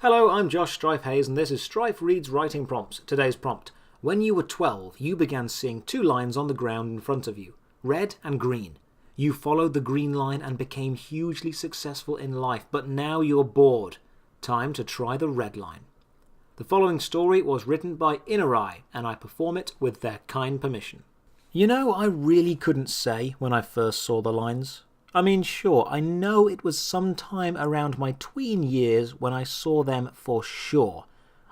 Hello, I'm Josh Strife Hayes, and this is Strife Reads Writing Prompts. Today's prompt. When you were 12, you began seeing two lines on the ground in front of you, red and green. You followed the green line and became hugely successful in life, but now you're bored. Time to try the red line. The following story was written by Inorai, and I perform it with their kind permission. You know, I really couldn't say when I first saw the lines. I mean, sure, I know it was sometime around my tween years when I saw them for sure.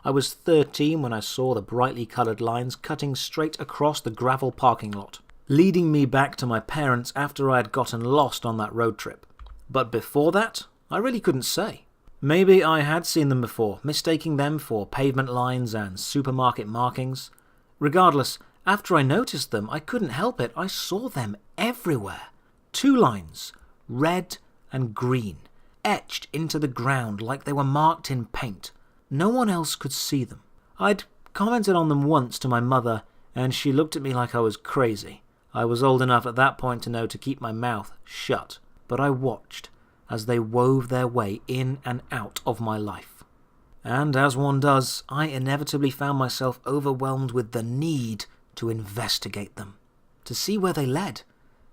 I was 13 when I saw the brightly coloured lines cutting straight across the gravel parking lot, leading me back to my parents after I had gotten lost on that road trip. But before that, I really couldn't say. Maybe I had seen them before, mistaking them for pavement lines and supermarket markings. Regardless, after I noticed them, I couldn't help it. I saw them everywhere. Two lines, red and green, etched into the ground like they were marked in paint. No one else could see them. I'd commented on them once to my mother, and she looked at me like I was crazy. I was old enough at that point to know to keep my mouth shut, but I watched as they wove their way in and out of my life. And as one does, I inevitably found myself overwhelmed with the need to investigate them, to see where they led.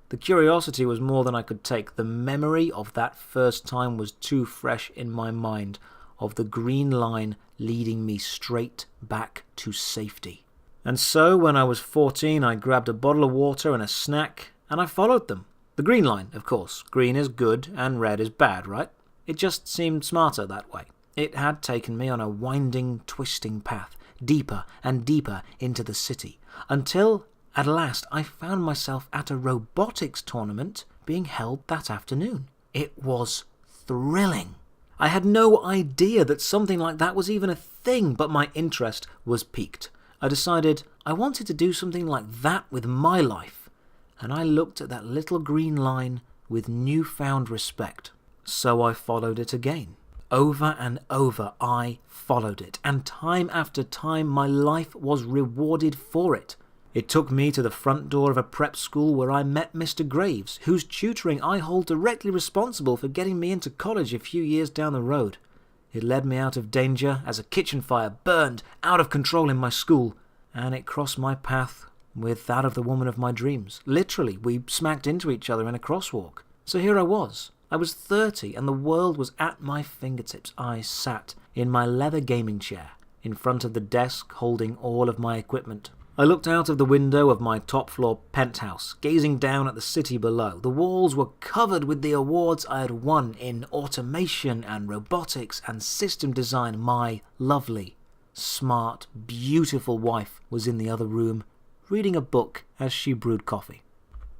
The curiosity was more than I could take. The memory of that first time was too fresh in my mind, of the green line leading me straight back to safety. And so, when I was 14, I grabbed a bottle of water and a snack, and I followed them. The green line, of course. Green is good and red is bad, right? It just seemed smarter that way. It had taken me on a winding, twisting path, deeper and deeper into the city, until at last, I found myself at a robotics tournament being held that afternoon. It was thrilling. I had no idea that something like that was even a thing, but my interest was piqued. I decided I wanted to do something like that with my life, and I looked at that little green line with newfound respect. So I followed it again. Over and over I followed it, and time after time my life was rewarded for it. It took me to the front door of a prep school where I met Mr. Graves, whose tutoring I hold directly responsible for getting me into college a few years down the road. It led me out of danger as a kitchen fire burned out of control in my school, and it crossed my path with that of the woman of my dreams. Literally, we smacked into each other in a crosswalk. So here I was. I was 30 and the world was at my fingertips. I sat in my leather gaming chair in front of the desk holding all of my equipment. I looked out of the window of my top-floor penthouse, gazing down at the city below. The walls were covered with the awards I had won in automation and robotics and system design. My lovely, smart, beautiful wife was in the other room, reading a book as she brewed coffee.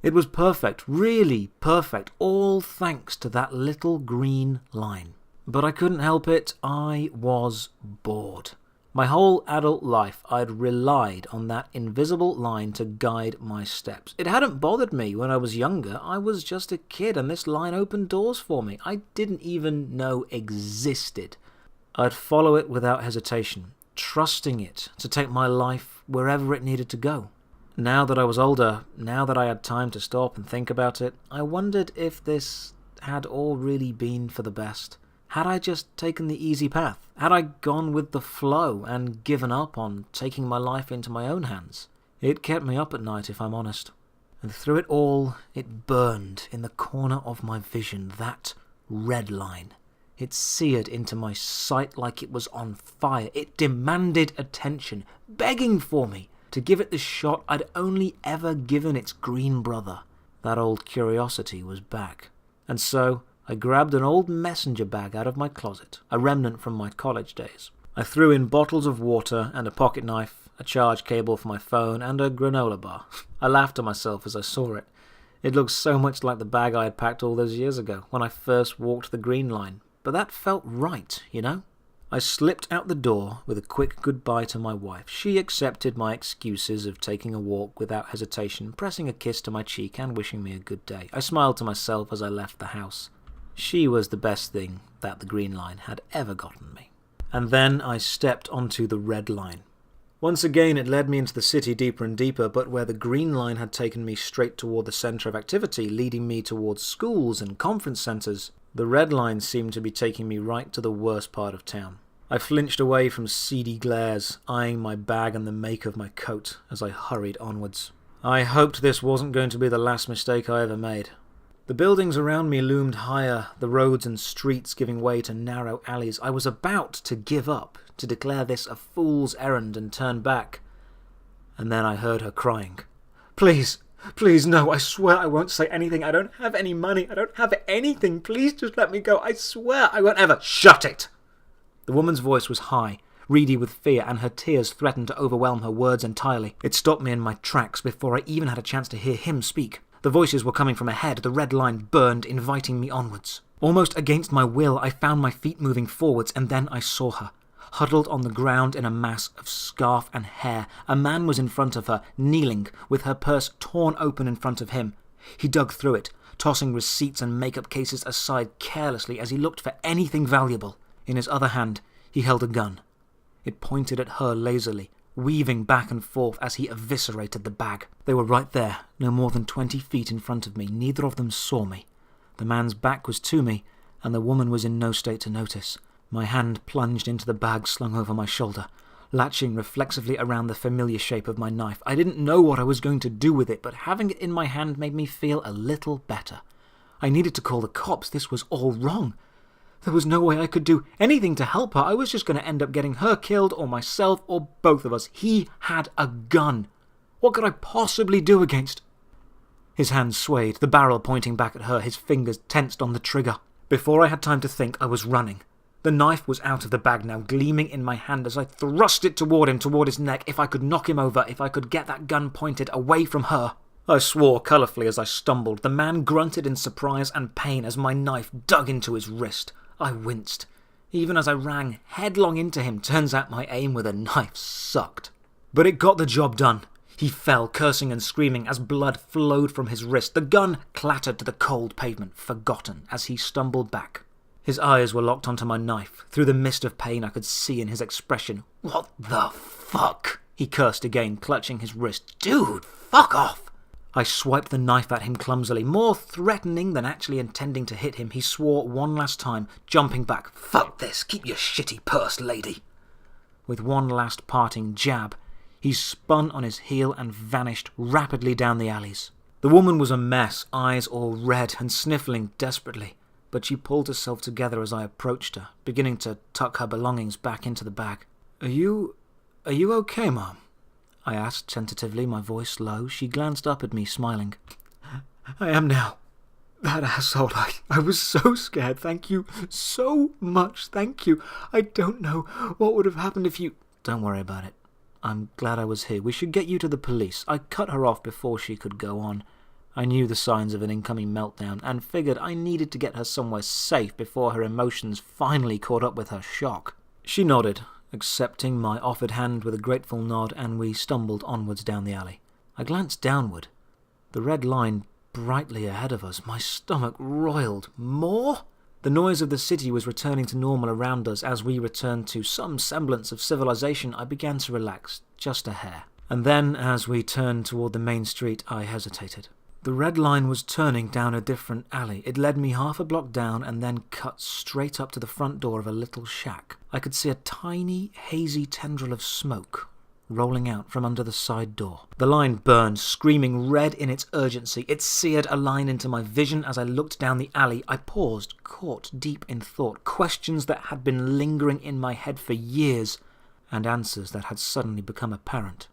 It was perfect, really perfect, all thanks to that little green line. But I couldn't help it. I was bored. My whole adult life I'd relied on that invisible line to guide my steps. It hadn't bothered me when I was younger. I was just a kid and this line opened doors for me I didn't even know existed. I'd follow it without hesitation, trusting it to take my life wherever it needed to go. Now that I was older, now that I had time to stop and think about it, I wondered if this had all really been for the best. Had I just taken the easy path? Had I gone with the flow and given up on taking my life into my own hands? It kept me up at night, if I'm honest. And through it all, it burned in the corner of my vision, that red line. It seared into my sight like it was on fire. It demanded attention, begging for me to give it the shot I'd only ever given its green brother. That old curiosity was back. And so I grabbed an old messenger bag out of my closet, a remnant from my college days. I threw in bottles of water and a pocket knife, a charge cable for my phone, and a granola bar. I laughed to myself as I saw it. It looked so much like the bag I had packed all those years ago, when I first walked the green line. But that felt right, you know? I slipped out the door with a quick goodbye to my wife. She accepted my excuses of taking a walk without hesitation, pressing a kiss to my cheek and wishing me a good day. I smiled to myself as I left the house. She was the best thing that the green line had ever gotten me. And then I stepped onto the red line. Once again it led me into the city deeper and deeper, but where the green line had taken me straight toward the centre of activity, leading me towards schools and conference centres, the red line seemed to be taking me right to the worst part of town. I flinched away from seedy glares, eyeing my bag and the make of my coat as I hurried onwards. I hoped this wasn't going to be the last mistake I ever made. The buildings around me loomed higher, the roads and streets giving way to narrow alleys. I was about to give up, to declare this a fool's errand and turn back. And then I heard her crying. Please, please, no, I swear I won't say anything. I don't have any money. I don't have anything. Please just let me go. I swear I won't ever. Shut it! The woman's voice was high, reedy with fear, and her tears threatened to overwhelm her words entirely. It stopped me in my tracks before I even had a chance to hear him speak. The voices were coming from ahead. The red line burned, inviting me onwards. Almost against my will, I found my feet moving forwards, and then I saw her. Huddled on the ground in a mass of scarf and hair, a man was in front of her, kneeling, with her purse torn open in front of him. He dug through it, tossing receipts and makeup cases aside carelessly as he looked for anything valuable. In his other hand, he held a gun. It pointed at her lazily, weaving back and forth as he eviscerated the bag. They were right there, no more than 20 feet in front of me. Neither of them saw me. The man's back was to me, and the woman was in no state to notice. My hand plunged into the bag slung over my shoulder, latching reflexively around the familiar shape of my knife. I didn't know what I was going to do with it, but having it in my hand made me feel a little better. I needed to call the cops. This was all wrong. There was no way I could do anything to help her. I was just going to end up getting her killed, or myself, or both of us. He had a gun. What could I possibly do against? His hand swayed, the barrel pointing back at her, his fingers tensed on the trigger. Before I had time to think, I was running. The knife was out of the bag now, gleaming in my hand as I thrust it toward him, toward his neck. If I could knock him over, if I could get that gun pointed away from her. I swore colourfully as I stumbled. The man grunted in surprise and pain as my knife dug into his wrist. I winced. Even as I ran headlong into him, turns out my aim with a knife sucked. But it got the job done. He fell, cursing and screaming, as blood flowed from his wrist. The gun clattered to the cold pavement, forgotten, as he stumbled back. His eyes were locked onto my knife. Through the mist of pain I could see in his expression. What the fuck? He cursed again, clutching his wrist. Dude, fuck off! I swiped the knife at him clumsily, more threatening than actually intending to hit him. He swore one last time, jumping back. Fuck this, keep your shitty purse, lady. With one last parting jab, he spun on his heel and vanished rapidly down the alleys. The woman was a mess, eyes all red and sniffling desperately, but she pulled herself together as I approached her, beginning to tuck her belongings back into the bag. Are you okay, Mom? I asked tentatively, my voice low. She glanced up at me, smiling. I am now. That asshole, I was so scared. Thank you so much. Thank you. I don't know what would have happened if you... Don't worry about it. I'm glad I was here. We should get you to the police. I cut her off before she could go on. I knew the signs of an incoming meltdown and figured I needed to get her somewhere safe before her emotions finally caught up with her shock. She nodded, accepting my offered hand with a grateful nod, and we stumbled onwards down the alley. I glanced downward. The red line brightly ahead of us. My stomach roiled. More? The noise of the city was returning to normal around us. As we returned to some semblance of civilization, I began to relax, just a hair. And then, as we turned toward the main street, I hesitated. The red line was turning down a different alley. It led me half a block down and then cut straight up to the front door of a little shack. I could see a tiny, hazy tendril of smoke rolling out from under the side door. The line burned, screaming red in its urgency. It seared a line into my vision as I looked down the alley. I paused, caught deep in thought, questions that had been lingering in my head for years, and answers that had suddenly become apparent.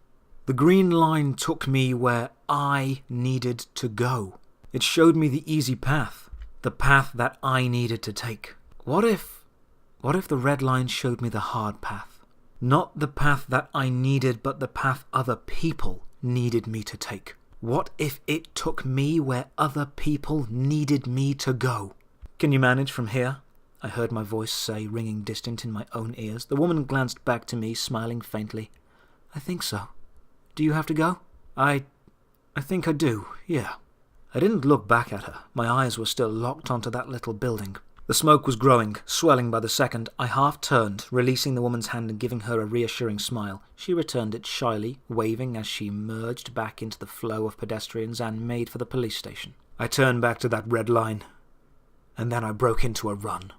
The green line took me where I needed to go. It showed me the easy path, the path that I needed to take. What if the red line showed me the hard path? Not the path that I needed, but the path other people needed me to take. What if it took me where other people needed me to go? Can you manage from here? I heard my voice say, ringing distant in my own ears. The woman glanced back to me, smiling faintly. I think so. Do you have to go? I think I do, yeah. I didn't look back at her. My eyes were still locked onto that little building. The smoke was growing, swelling by the second. I half turned, releasing the woman's hand and giving her a reassuring smile. She returned it shyly, waving as she merged back into the flow of pedestrians and made for the police station. I turned back to that red line, and then I broke into a run.